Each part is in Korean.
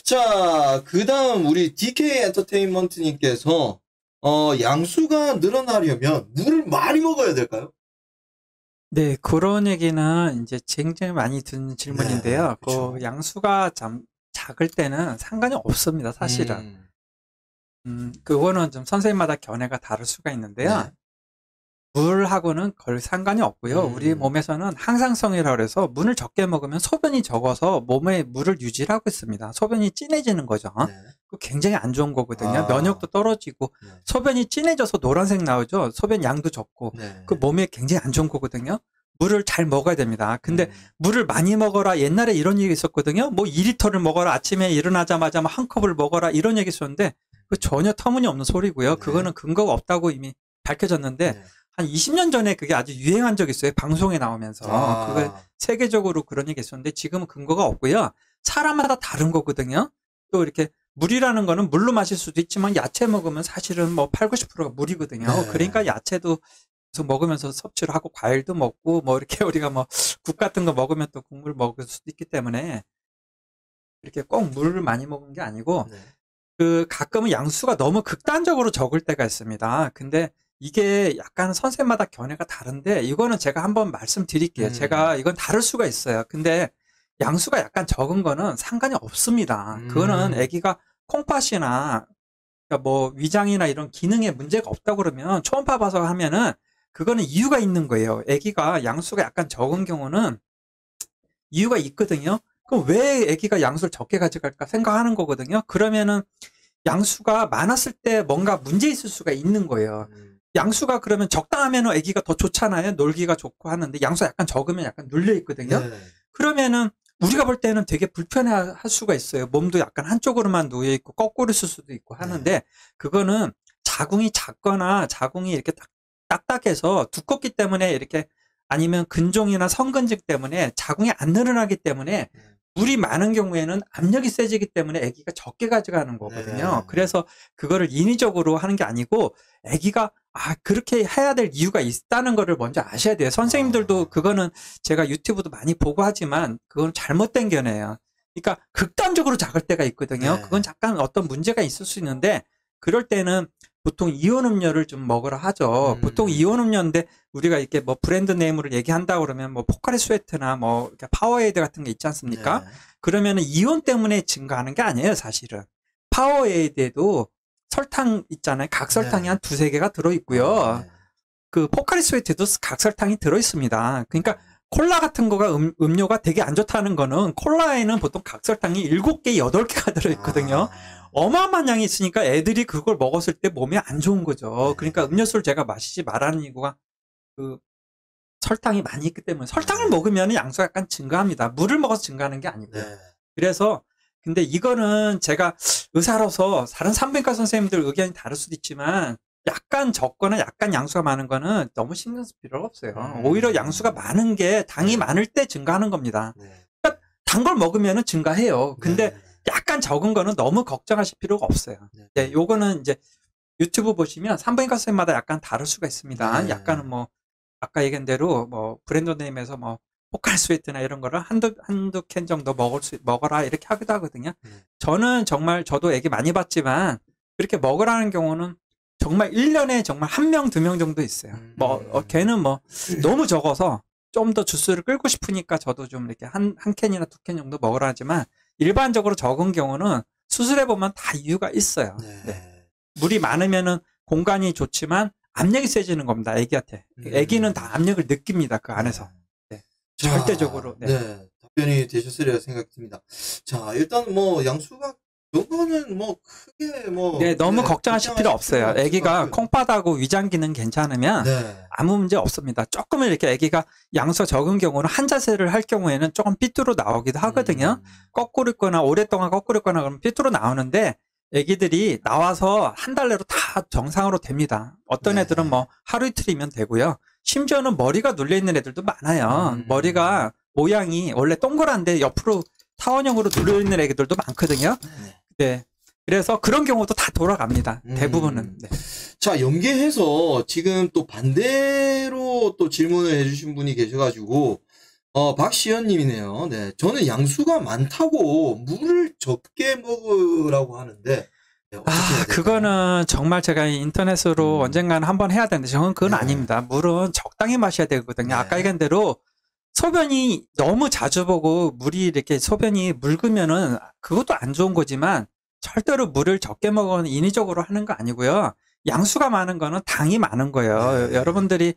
자, 그 다음 우리 DK 엔터테인먼트님께서 양수가 늘어나려면 물을 많이 먹어야 될까요? 네, 그런 얘기는 이제 굉장히 많이 듣는 질문인데요. 네, 그쵸. 그 양수가 작을 때는 상관이 없습니다, 사실은. 그거는 좀 선생님마다 견해가 다를 수가 있는데요. 네. 물하고는 거의 상관이 없고요. 우리 몸에서는 항상성이라고 해서 물을 적게 먹으면 소변이 적어서 몸에 물을 유지하고 있습니다. 소변이 진해지는 거죠. 네. 그 굉장히 안 좋은 거거든요. 아. 면역도 떨어지고 네. 소변이 진해져서 노란색 나오죠. 소변 양도 적고 네. 그 몸에 굉장히 안 좋은 거거든요. 물을 잘 먹어야 됩니다. 근데 물을 많이 먹어라. 옛날에 이런 얘기 있었거든요. 뭐 2리터를 먹어라. 아침에 일어나자마자 한 컵을 먹어라. 이런 얘기 있었는데 그 전혀 터무니없는 소리고요. 네. 그거는 근거가 없다고 이미 밝혀졌는데 네. 한 20년 전에 그게 아주 유행한 적이 있어요. 방송에 나오면서. 그게 세계적으로 그런 얘기 있었는데 지금은 근거가 없고요. 사람마다 다른 거거든요. 또 이렇게 물이라는 거는 물로 마실 수도 있지만 야채 먹으면 사실은 뭐 8, 90%가 물이거든요. 네. 그러니까 야채도 계속 먹으면서 섭취를 하고 과일도 먹고 뭐 이렇게 우리가 뭐 국 같은 거 먹으면 또 국물 먹을 수도 있기 때문에 이렇게 꼭 물을 많이 먹는 게 아니고 네. 그 가끔은 양수가 너무 극단적으로 적을 때가 있습니다. 근데 이게 약간 선생마다 견해가 다른데 이거는 제가 한번 말씀드릴게요. 제가 이건 다를 수가 있어요. 근데 양수가 약간 적은 거는 상관이 없습니다. 그거는 아기가 콩팥이나 그러니까 뭐 위장이나 이런 기능에 문제가 없다고 그러면 초음파 봐서 하면은 그거는 이유가 있는 거예요. 아기가 양수가 약간 적은 경우는 이유가 있거든요. 그럼 왜 아기가 양수를 적게 가져갈까 생각하는 거거든요. 그러면은 양수가 많았을 때 뭔가 문제 있을 수가 있는 거예요. 양수가 그러면 적당하면 아기가 더 좋잖아요. 놀기가 좋고 하는데 양수가 약간 적으면 약간 눌려 있거든요. 네. 그러면은 우리가 볼 때는 되게 불편해 할 수가 있어요. 몸도 약간 한쪽으로만 놓여 있고 거꾸로 있을 수도 있고 하는데 그거는 자궁이 작거나 자궁이 이렇게 딱딱해서 두껍기 때문에 이렇게 아니면 근종이나 성근직 때문에 자궁이 안 늘어나기 때문에 물이 많은 경우에는 압력이 세지기 때문에 아기가 적게 가져가는 거거든요. 네. 그래서 그거를 인위적으로 하는 게 아니고 아기가 그렇게 해야 될 이유가 있다는 거를 먼저 아셔야 돼요. 선생님들도 그거는 제가 유튜브도 많이 보고 하지만 그건 잘못된 견해예요. 그러니까 극단적으로 작을 때가 있거든요. 네. 그건 잠깐 어떤 문제가 있을 수 있는데 그럴 때는 보통 이온 음료를 좀 먹으라 하죠. 보통 이온 음료인데 우리가 이렇게 뭐 브랜드 네임으로 얘기한다 그러면 뭐 포카리 스웨트나 뭐 이렇게 파워에이드 같은 게 있지 않습니까? 네. 그러면은 이온 때문에 증가하는 게 아니에요, 사실은. 파워에이드에도 설탕 있잖아요. 각설탕이 네. 한 두세 개가 들어있고요. 네. 그 포카리 스웨트도 각설탕이 들어있습니다. 그러니까 콜라 같은 거가 음료가 되게 안 좋다는 거는 콜라에는 보통 각설탕이 7개, 8개가 들어있거든요. 어마어마한 양이 있으니까 애들이 그걸 먹었을 때 몸에 안 좋은 거죠. 그러니까 음료수를 제가 마시지 말라는 이유가 그 설탕이 많이 있기 때문에 설탕을 먹으면 양수가 약간 증가합니다. 물을 먹어서 증가하는 게 아니고요. 네. 그래서 근데 이거는 제가 의사로서 다른 산부인과 선생님들 의견이 다를 수도 있지만 약간 적거나 약간 양수가 많은 거는 너무 신경 쓸 필요가 없어요. 오히려 양수가 많은 게 당이 많을 때 증가하는 겁니다. 그러니까 단 걸 먹으면 증가해요. 근데 약간 적은 거는 너무 걱정하실 필요가 없어요. 네, 요거는 이제 유튜브 보시면 산부인과 선생님마다 약간 다를 수가 있습니다. 네. 약간은 뭐 아까 얘기한 대로 뭐 브랜드 네임에서 뭐 포카리 스웨트나 이런 거를 한두 캔 정도 먹어라 이렇게 하기도 하거든요. 저는 정말 저도 애기 많이 봤지만 그렇게 먹으라는 경우는 정말 1년에 정말 1명, 2명 정도 있어요. 걔는 뭐 너무 적어서 좀 더 주스를 끌고 싶으니까 저도 좀 이렇게 한 캔이나 2캔 정도 먹으라 하지만 일반적으로 적은 경우는 수술해 보면 다 이유가 있어요. 네. 물이 많으면은 공간이 좋지만 압력이 세지는 겁니다. 애기한테. 애기는 다 압력을 느낍니다. 그 안에서. 네. 절대적으로. 네. 네. 답변이 되셨으리라 생각됩니다. 자, 일단 뭐 양수가 요거는 뭐 크게 뭐 네, 너무 걱정하실 필요 없어요. 아기가 콩팥하고 위장 기능 괜찮으면 아무 문제 없습니다. 조금은 이렇게 아기가 양수가 적은 경우는 한 자세를 할 경우에는 조금 삐뚤어 나오기도 하거든요. 거꾸로 있거나 오랫동안 거꾸로 있거나 그러면 삐뚤어 나오는데 아기들이 나와서 한 달 내로 다 정상으로 됩니다. 어떤 애들은 뭐 하루 이틀이면 되고요. 심지어는 머리가 눌려 있는 애들도 많아요. 머리가 모양이 원래 동그란데 옆으로 타원형으로 눌려 있는 애기들도 많거든요. 네. 그래서 그런 경우도 다 돌아갑니다. 대부분은. 네. 자, 연계해서 지금 또 반대로 또 질문을 해주신 분이 계셔가지고, 박시연님이네요. 네, 저는 양수가 많다고 물을 적게 먹으라고 하는데 네, 어떻게 해야 될까요? 그거는 정말 제가 인터넷으로 언젠가는 한번 해야 되는데 저는 그건 네. 아닙니다. 물은 적당히 마셔야 되거든요. 네. 아까 얘기한 대로 소변이 너무 자주 보고 물이 이렇게 소변이 묽으면은 그것도 안 좋은 거지만 절대로 물을 적게 먹으면 인위적으로 하는 거 아니고요. 양수가 많은 거는 당이 많은 거예요. 네. 여러분들이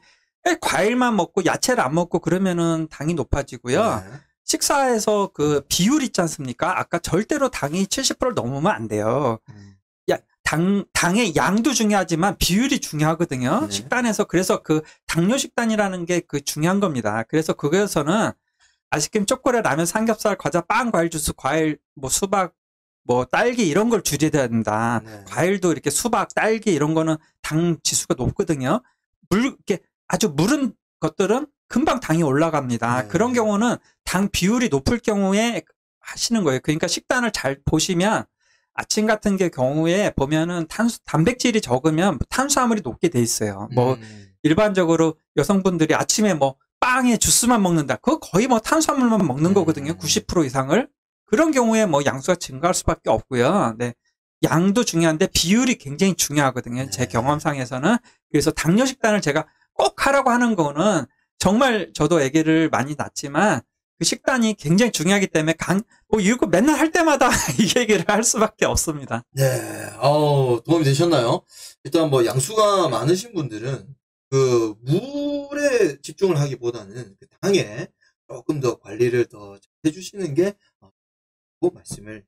과일만 먹고 야채를 안 먹고 그러면은 당이 높아지고요. 네. 식사에서 그 비율 있지 않습니까? 아까 절대로 당이 70%를 넘으면 안 돼요. 당의 양도 중요하지만 비율이 중요하거든요. 네. 식단에서. 그래서 그 당뇨 식단이라는 게 그 중요한 겁니다. 그래서 그거에서는 아이스크림, 초콜릿, 라면, 삼겹살, 과자, 빵, 과일 주스, 과일, 뭐 수박, 뭐 딸기 이런 걸 줄여야 된다. 네. 과일도 이렇게 수박, 딸기 이런 거는 당 지수가 높거든요. 이렇게 아주 무른 것들은 금방 당이 올라갑니다. 네. 그런 경우는 당 비율이 높을 경우에 하시는 거예요. 그러니까 식단을 잘 보시면 아침 같은 게 경우에 보면은 단백질이 적으면 탄수화물이 높게 돼 있어요. 뭐 일반적으로 여성분들이 아침에 뭐 빵에 주스만 먹는다. 그거 거의 뭐 탄수화물만 먹는 거거든요. 90% 이상을. 그런 경우에 뭐 양수가 증가할 수밖에 없고요. 네. 양도 중요한데 비율이 굉장히 중요하거든요. 제 경험상에서는. 그래서 당뇨 식단을 제가 꼭 하라고 하는 거는 정말 저도 아기를 많이 낳지만 그 식단이 굉장히 중요하기 때문에 이거 맨날 할 때마다 이 얘기를 할 수밖에 없습니다. 네, 도움이 되셨나요? 일단 뭐 양수가 많으신 분들은 그 물에 집중을 하기보다는 그 당에 조금 더 관리를 더 해주시는 게 말씀을